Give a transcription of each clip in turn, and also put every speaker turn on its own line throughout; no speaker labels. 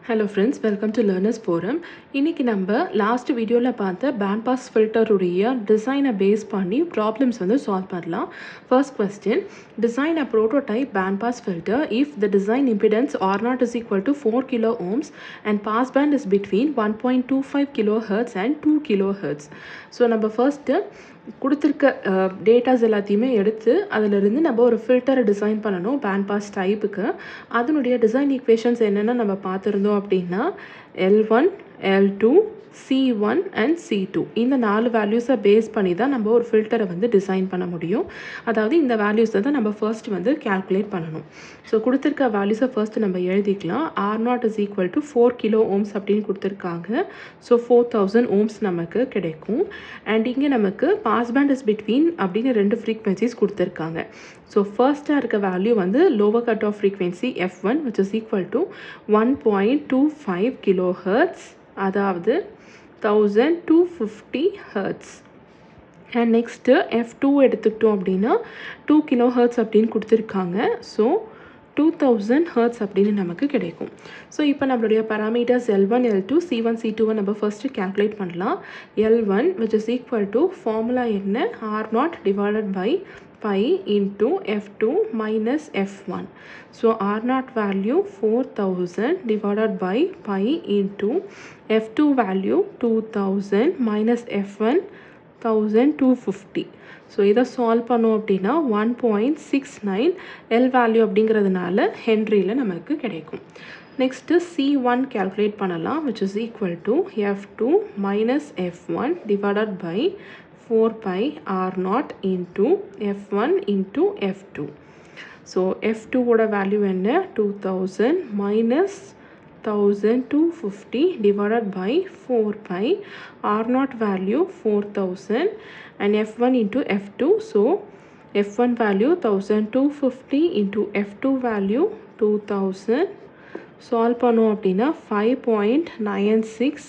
Hello friends, welcome to Learners Forum. இன்னைக்கு நம்ம last வீடியோவில் பார்த்த பேண்ட் பாஸ் ஃபில்டருடைய டிசைனை பேஸ் பண்ணி ப்ராப்ளம்ஸ் சால்வ் பண்ணலாம். First question, design a prototype band pass filter if the design impedance R0 is equal to 4 kilo ohms and pass band is between 1.25 kilohertz and 2 kilohertz. So நம்ம first கொடுத்துருக்க datas எல்லாத்தையுமே எடுத்து அதிலிருந்து நம்ம ஒரு ஃபில்டரை design பண்ணணும் band pass டைப்புக்கு. அதனுடைய design equations என்னென்னு நம்ம பார்த்துருந்தோம் அப்படின்னா L1, L2, C1 and C2 இந்த 4 வேல்யூஸை பேஸ் பண்ணி தான் நம்ம ஒரு ஃபில்டரை டிசைன் பண்ண முடியும். அதாவது இந்த வேல்யூஸை தான் நம்ம ஃபர்ஸ்ட் கேல்குலேட் பண்ணணும். ஸோ கொடுத்துருக்க வேல்யூஸை ஃபர்ஸ்ட் நம்ம எழுதிக்கலாம். R0 is equal to 4 kilo ohms அப்படின்னு கொடுத்துருக்காங்க. ஸோ 4000 ohms நமக்கு கிடைக்கும். அண்ட் இங்கே நமக்கு பாஸ் பேண்ட் இஸ் பிட்வீன் அப்படின்னு 2 ஃப்ரீக்வன்சிஸ் கொடுத்துருக்காங்க. ஸோ ஃபர்ஸ்ட்டாக இருக்க value lower cut off frequency F1 which is equal to 1.25 kilohertz, அதாவது 1250 Hz. அண்ட் நெக்ஸ்ட்டு F2 எடுத்துக்கிட்டோம் அப்படின்னா 2 kilohertz அப்படின்னு கொடுத்துருக்காங்க. ஸோ 2000 Hz அப்படின்னு நமக்கு கிடைக்கும். ஸோ இப்போ நம்மளுடைய parameters L1, L2, C1, C2 நம்ம ஃபர்ஸ்ட்டு கேல்குலேட் பண்ணலாம். L1 which is equal to formula என்ன, R0 divided by pi into F2 minus F1. So R0 value 4000 divided by pi into F2 value 2000 minus F1 1250. So இதை solve பண்ணோம் அப்படின்னா 1.69 L value அப்படிங்கிறதுனால ஹென்ரியில் நமக்கு கிடைக்கும். Next C1 calculate பண்ணலாம் which is equal to F2 minus F1 divided by 4 pi R0 into F1 into F2. So F2 ஓட value என்ன, 2000 minus 1250 divided by 4 pi R0 value 4000 and F1 into F2. So F1 value 1250 into F2 value 2000. Solve பண்ணோம் அப்படின்னா 5.96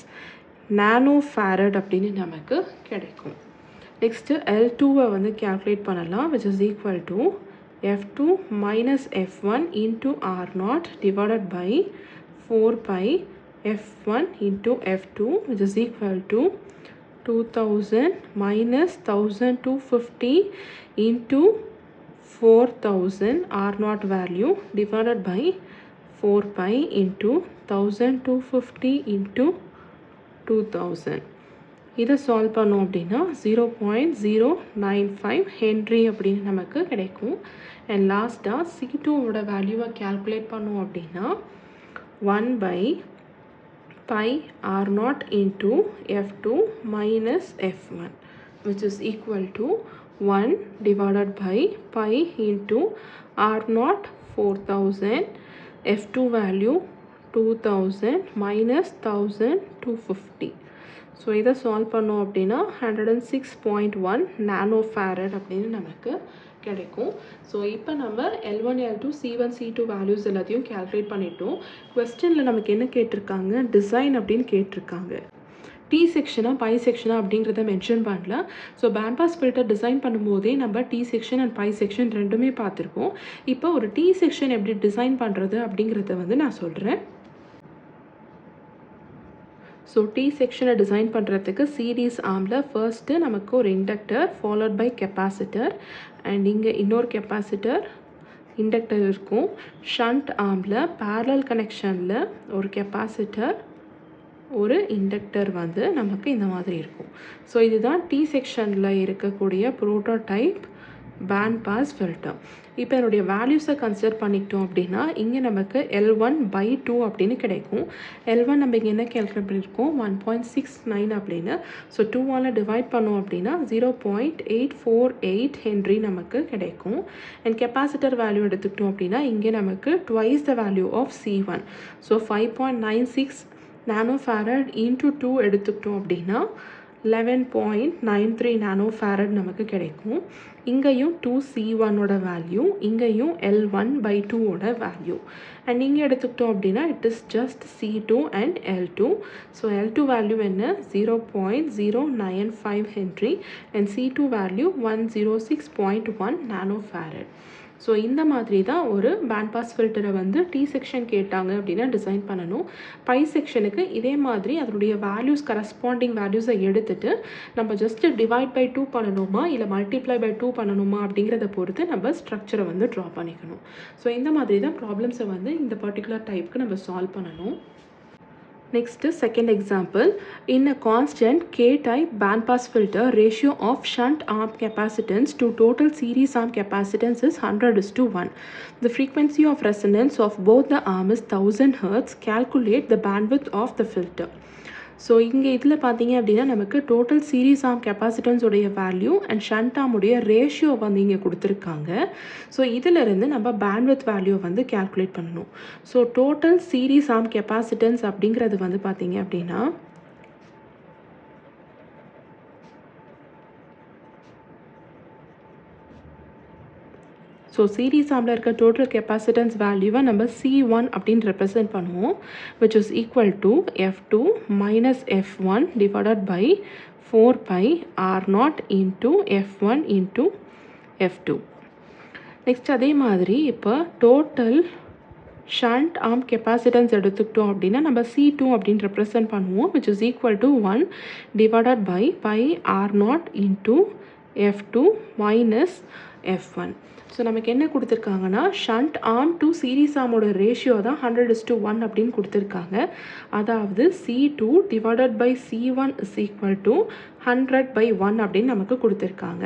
nano farad அப்படின்னு நமக்கு கிடைக்கும். Next L2 calculate பண்ணலாம் which is equal to F2 minus F1 into R0 divided by 4 pi F1 into F2 which is equal to 2000 minus 1250 into 4000 R0 value divided by 4 pi into 1250 into 2000. இதை solve பண்ணோம் அப்படின்னா 0.095 Henry அப்படின்னு நமக்கு கிடைக்கும். And லாஸ்ட்டாக C2ஓட வேல்யூவை calculate பண்ணோம் அப்படின்னா 1 by pi R0 into F2 minus F1 which is equal to 1 divided by pi into R0 4000 F2 value 2000 minus 1250. So இதை சால்வ் பண்ணோம் அப்படின்னா 106.1 நானோ ஃபேரட் அப்படின்னு நமக்கு கிடைக்கும். ஸோ இப்போ நம்ம L1, L2, C1, C2 values எல்லாத்தையும் கேல்குலேட் பண்ணிட்டோம். கொஸ்டினில் நமக்கு என்ன கேட்டிருக்காங்க, டிசைன் அப்படின்னு கேட்டிருக்காங்க. டி செக்ஷனா பை செக்ஷனா அப்படிங்கிறத மென்ஷன் பண்ணல. So band pass filter design பண்ணும்போதே நம்ம T section and pi section ரெண்டுமே பார்த்துருக்கோம். இப்போ ஒரு டி செக்ஷன் எப்படி டிசைன் பண்ணுறது அப்படிங்கிறத நான் சொல்கிறேன். ஸோ டி செக்ஷனை டிசைன் பண்ணுறதுக்கு சீரீஸ் ஆர்மில் ஃபர்ஸ்ட்டு நமக்கு ஒரு inductor followed by capacitor and இங்கே இன்னொரு கெப்பாசிட்டர் இண்டக்டர் இருக்கும். ஷண்ட் ஆர்மில் பேரலல் கனெக்ஷனில் ஒரு கெப்பாசிட்டர் ஒரு இண்டக்டர் நமக்கு இந்த மாதிரி இருக்கும். ஸோ இதுதான் டி செக்ஷனில் இருக்கக்கூடிய ப்ரோட்டோடைப் பேண்ட் பாஸ் ஃபில்டர். இப்போ என்னுடைய வேல்யூஸை கன்சிடர் பண்ணிக்கிட்டோம் அப்படின்னா இங்கே நமக்கு L1 by 2 அப்படின்னு கிடைக்கும். L1 நம்ம இங்கே என்ன கேல்குலேட் பண்ணியிருக்கோம், 1.69 அப்படின்னு. ஸோ 2ஆல் டிவைட் பண்ணோம் அப்படின்னா 0.848 ஹென்ரி நமக்கு கிடைக்கும். அண்ட் கெப்பாசிட்டர் வேல்யூ எடுத்துக்கிட்டோம் அப்படின்னா இங்கே நமக்கு twice the value of C1. So 5.96 nano farad into 2 எடுத்துக்கிட்டோம் அப்படின்னா 11.93 நானோ ஃபேரட் நமக்கு கிடைக்கும். இங்கேயும் 2C1ஓட வேல்யூ, இங்கேயும் L1 by 2ஓட வேல்யூ. அண்ட் இங்கே எடுத்துக்கிட்டோம் அப்படின்னா it is just C2 and L2. So L2 value என்ன, 0.095 Henry and C2 value 106.1 nano farad. So இந்த மாதிரி தான் ஒரு பேண்ட் பாஸ் ஃபில்டரை வந்து டி செக்ஷன் கேட்டாங்க அப்படின்னா டிசைன் பண்ணணும். பை செக்ஷனுக்கு இதே மாதிரி அதனுடைய வேல்யூஸ் கரஸ்பாண்டிங் வேல்யூஸை எடுத்துகிட்டு நம்ம ஜஸ்ட்டு டிவைட் பை 2 பண்ணணுமா இல்லை மல்டிப்ளை பை 2 பண்ணணுமா அப்படிங்கிறத பொறுத்து நம்ம ஸ்ட்ரக்சரை வந்து ட்ரா பண்ணிக்கணும். ஸோ இந்த மாதிரி தான் ப்ராப்ளம்ஸை வந்து இந்த பர்டிகுலர் டைப்புக்கு நம்ம சால்வ் பண்ணணும். Next, second example, in a constant K-type bandpass filter, ratio of shunt arm capacitance to total series arm capacitance is 100:1. The frequency of resonance of both the arm is 1000 Hz. Calculate the bandwidth of the filter. So இங்கே இதில் பார்த்தீங்க அப்படின்னா நமக்கு total series ஆம் கெப்பாசிட்டன்ஸோடைய value and shunt ஆமுடைய ratio வந்து இங்கே கொடுத்துருக்காங்க. So இதிலிருந்து நம்ம பேண்ட்வித் வேல்யூ வந்து கேல்குலேட் பண்ணணும். ஸோ டோட்டல் சீரீஸ் ஆம் கெப்பாசிட்டன்ஸ் அப்படிங்கிறது வந்து பார்த்தீங்க அப்படின்னா ஸோ சீரீஸ் ஆமில் இருக்க டோட்டல் கெப்பாசிட்டன்ஸ் வேல்யூவை நம்ம C1 அப்படின்னு ரெப்ரசென்ட் பண்ணுவோம், which is equal to F2 minus F1 divided by 4 pi R0 into F1 into F2. Next அதே மாதிரி இப்போ டோட்டல் ஷண்ட் ஆர்ம் கெப்பாசிட்டன்ஸ் எடுத்துக்கிட்டோம் அப்படின்னா நம்ம C2 அப்படின்னு ரெப்ரசென்ட் பண்ணுவோம், which is equal to 1 divided by pi R0 into F2 minus F1. So நமக்கு என்ன கொடுத்துருக்காங்கன்னா ஷண்ட் ஆர்ம் டு சீரீஸ் ஆர்மோட ரேஷியோ தான் 100:1 அப்படின்னு கொடுத்துருக்காங்க. அதாவது C2 divided by C1 is equal to 100/1 அப்படின்னு நமக்கு கொடுத்துருக்காங்க.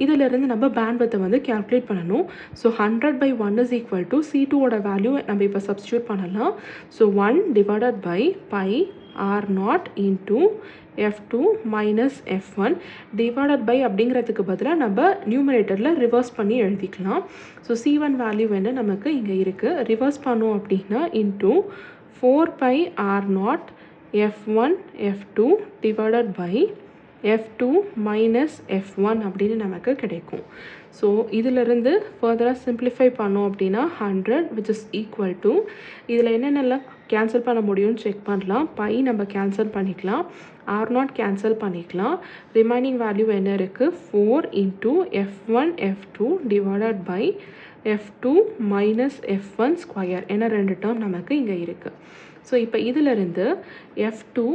இதிலிருந்து நம்ம பேண்ட்வித்தை வந்து கேல்குலேட் பண்ணணும். ஸோ 100/1 இஸ் ஈக்குவல் டு C2ஓட வேல்யூ நம்ம இப்போ சப்ஸ்டியூட் பண்ணலாம். So 1 divided by pi R0 into F2 minus F1 divided by அப்படிங்கிறதுக்கு பதிலாக நம்ம நியூமரேட்டரில் ரிவர்ஸ் பண்ணி எழுதிக்கலாம். ஸோ C1 வேல்யூ என்ன நமக்கு இங்கே இருக்குது, ரிவர்ஸ் பண்ணோம் அப்படின்னா into 4 pi R0 F1 F2 divided by F2 minus F1 அப்படின்னு நமக்கு கிடைக்கும். ஸோ இதிலிருந்து ஃபர்தராக சிம்பிளிஃபை பண்ணோம் அப்படின்னா 100 விச் இஸ் ஈக்குவல் டு இதில் என்னென்னலாம் கேன்சல் பண்ண முடியும்னு செக் பண்ணலாம். பை நம்ம கேன்சல் பண்ணிக்கலாம், R0 கேன்சல் பண்ணிக்கலாம், ரிமைனிங் வேல்யூ என்ன இருக்குது 4 into F1 F2 divided by F2 minus F1 square என 2 டேர்ம் நமக்கு இங்கே இருக்குது. ஸோ இப்போ இதிலிருந்து F2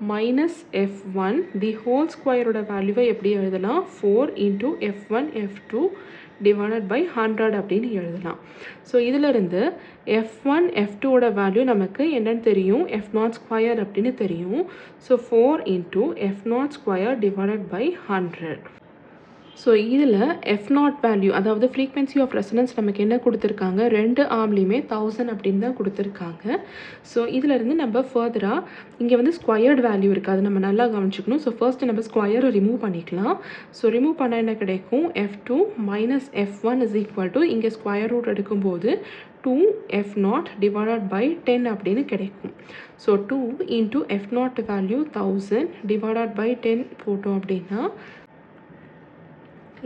minus F1 the whole ஸ்கொயரோட வேல்யூவை எப்படி எழுதலாம், 4 into F1 F2 divided by 100 அப்படின்னு எழுதலாம். ஸோ இதிலிருந்து F1 F2ஓட வேல்யூ நமக்கு என்னன்னு தெரியும், F0 ஸ்கொயர் அப்படின்னு தெரியும். So 4 into F0 square divided by 100. So இதில் F0 வேல்யூ அதாவது ஃப்ரீக்வன்சி ஆஃப் ரெசனன்ஸ் நமக்கு என்ன கொடுத்துருக்காங்க, 2 ஆர்ம்லேயுமே 1000 அப்படின்னு தான் கொடுத்துருக்காங்க. ஸோ இதிலேருந்து நம்ம ஃபர்தராக இங்கே வந்து ஸ்கொயர்டு வேல்யூ இருக்குது, அது நம்ம நல்லா கவனிச்சிக்கணும். ஸோ ஃபர்ஸ்ட்டு நம்ம ஸ்கொயரை ரிமூவ் பண்ணிக்கலாம். ஸோ ரிமூவ் பண்ண என்ன கிடைக்கும், F2 minus F1 is equal to இங்கே ஸ்கொயர் ரூட் எடுக்கும்போது 2 F0 டிவைடட் பை 10 அப்படின்னு கிடைக்கும். So 2 into F0 value 1000 divided by 10 போட்டோம் அப்படின்னா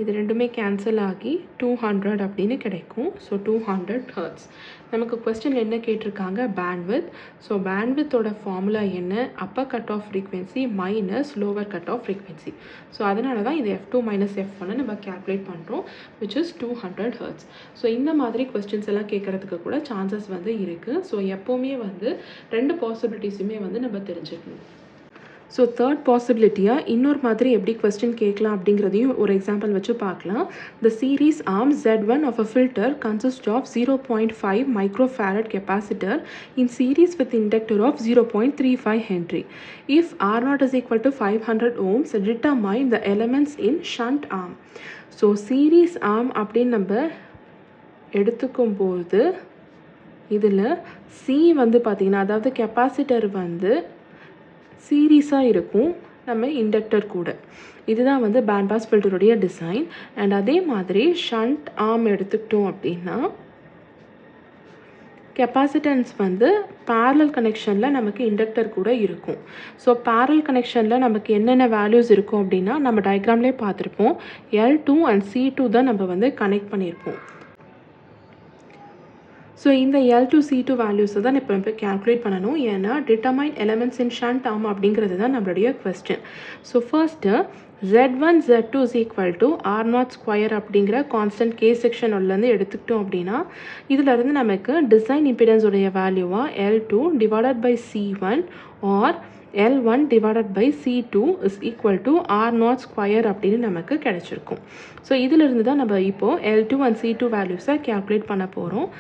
இது ரெண்டுமே கேன்சல் ஆகி 200 அப்படின்னு கிடைக்கும். So 200 Hz. நமக்கு கொஸ்டின் என்ன கேட்டிருக்காங்க, பேண்ட்வித். ஸோ பேண்ட்வித்தோட ஃபார்முலா என்ன, upper cut off frequency minus lower cut off frequency. So அதனால தான் இது F2 மைனஸ் F1 நம்ம கேல்குலேட் பண்ணுறோம், விச் இஸ் 200 Hz. ஸோ இந்த மாதிரி கொஸ்டின்ஸ் எல்லாம் கேட்குறதுக்கு கூட சான்சஸ் வந்து இருக்குது. ஸோ எப்போவுமே வந்து 2 பாசிபிலிட்டிஸுமே வந்து நம்ம தெரிஞ்சுக்கணும். ஸோ தேர்ட் பாசிபிலிட்டியாக இன்னொரு மாதிரி எப்படி கொஸ்டின் கேட்கலாம் அப்படிங்கிறதையும் ஒரு எக்ஸாம்பிள் வச்சு பார்க்கலாம். The series arm Z1 of a filter consist of 0.5 microfarad capacitor in series with inductor of 0.35 Henry. If R0 is equal to 500 ohms, determine the elements in shunt arm. So series arm அப்படின்னு நம்ம எடுத்துக்கும்போது இதில் C வந்து பார்த்திங்கன்னா அதாவது capacitor வந்து சீரீஸாக இருக்கும் நம்ம inductor கூட. இதுதான் வந்து பேண்ட் பாஸ் ஃபில்டருடைய டிசைன். அண்ட் அதே மாதிரி ஷண்ட் ஆர்ம் எடுத்துக்கிட்டோம் அப்படின்னா கெப்பாசிட்டன்ஸ் வந்து பேரலல் கனெக்ஷனில் நமக்கு இண்டக்டர் கூட இருக்கும். ஸோ பேரலல் கனெக்ஷனில் நமக்கு என்னென்ன வேல்யூஸ் இருக்கும் அப்படின்னா நம்ம டயக்ராம்லேயே பார்த்துருப்போம், L2 அண்ட் C2 தான் நம்ம வந்து கனெக்ட் பண்ணியிருப்போம். ஸோ இந்த L2 C2 வேல்யூஸை தான் இப்போ கேல்குலேட் பண்ணணும். ஏன்னா determine elements in shunt arm அப்படிங்கிறது தான் நம்மளுடைய question. So first Z1 Z2 is equal to R0 square அப்படிங்கிற கான்ஸ்டன்ட் கே செக்ஷன் உள்ளேருந்து எடுத்துக்கிட்டோம் அப்படின்னா இதிலிருந்து நமக்கு டிசைன் இம்பிடன்ஸ் உடைய வேல்யூவாக L2 divided by C1 or L1 divided by C2 is equal to R0 square அப்படின்னு நமக்கு கிடைச்சிருக்கும். ஸோ இதிலிருந்து தான் நம்ம இப்போது L2 and C2 வேல்யூஸை கேல்குலேட் பண்ண போகிறோம்.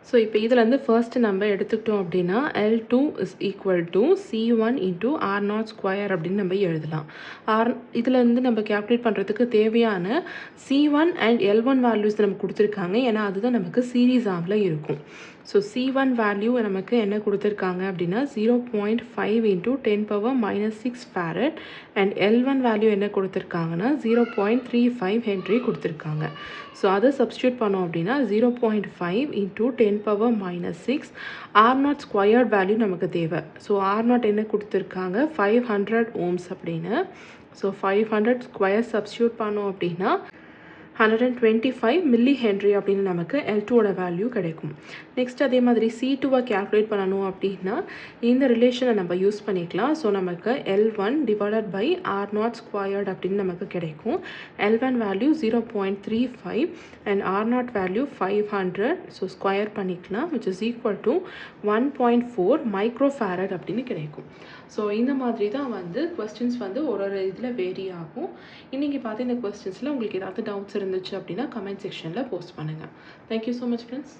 ஸோ இப்போ இதிலேருந்து ஃபர்ஸ்ட் நம்ம எடுத்துக்கிட்டோம் அப்படின்னா L2 is equal to C1 into R0 square அப்படின்னு நம்ம எழுதலாம். இதிலேருந்து நம்ம கேல்குலேட் பண்ணுறதுக்கு தேவையான C1 and L1 வேல்யூஸ் நமக்கு கொடுத்துருக்காங்க. ஏன்னா அதுதான் நமக்கு சீரீஸ் ஆமில் இருக்கும். ஸோ C1 வேல்யூ நமக்கு என்ன கொடுத்துருக்காங்க அப்படின்னா 0.5 into 10 power minus 6 farad and L1 value என்ன கொடுத்துருக்காங்கன்னா 0.35 ஹென்ரி கொடுத்துருக்காங்க. ஸோ அதை சப்ஸ்டியூட் பண்ணோம் அப்படின்னா 0.5 into 10 power minus 6 R0 squared value நமக்கு தேவை. ஸோ R0 என்ன கொடுத்துருக்காங்க 500 ohms அப்படின்னு. ஸோ 500 ஸ்கொயர் சப்ஸ்டியூட் பண்ணோம் அப்படின்னா 125 மில்லி ஹென்ரி அப்படின்னு நமக்கு L2ஓட வேல்யூ கிடைக்கும். நெக்ஸ்ட் அதே மாதிரி C2வை கேல்குலேட் பண்ணணும் அப்படின்னா இந்த ரிலேஷனை நம்ம யூஸ் பண்ணிக்கலாம். ஸோ நமக்கு L1 divided by R0 squared அப்படின்னு நமக்கு கிடைக்கும். L1 value 0.35 and R0 value 500. So square பண்ணிக்கலாம் which is equal to 1.4 microfarad அப்படின்னு கிடைக்கும். ஸோ இந்த மாதிரி தான் கொஸ்டின்ஸ் ஒரு இதில் வேரி ஆகும். இன்றைக்கி பார்த்து இந்த கொஸ்டின்ஸில் உங்களுக்கு ஏதாவது டவுட்ஸ் இருந்துச்சு அப்படின்னா கமெண்ட் செக்ஷனில் போஸ்ட் பண்ணுங்கள். Thank you so much friends.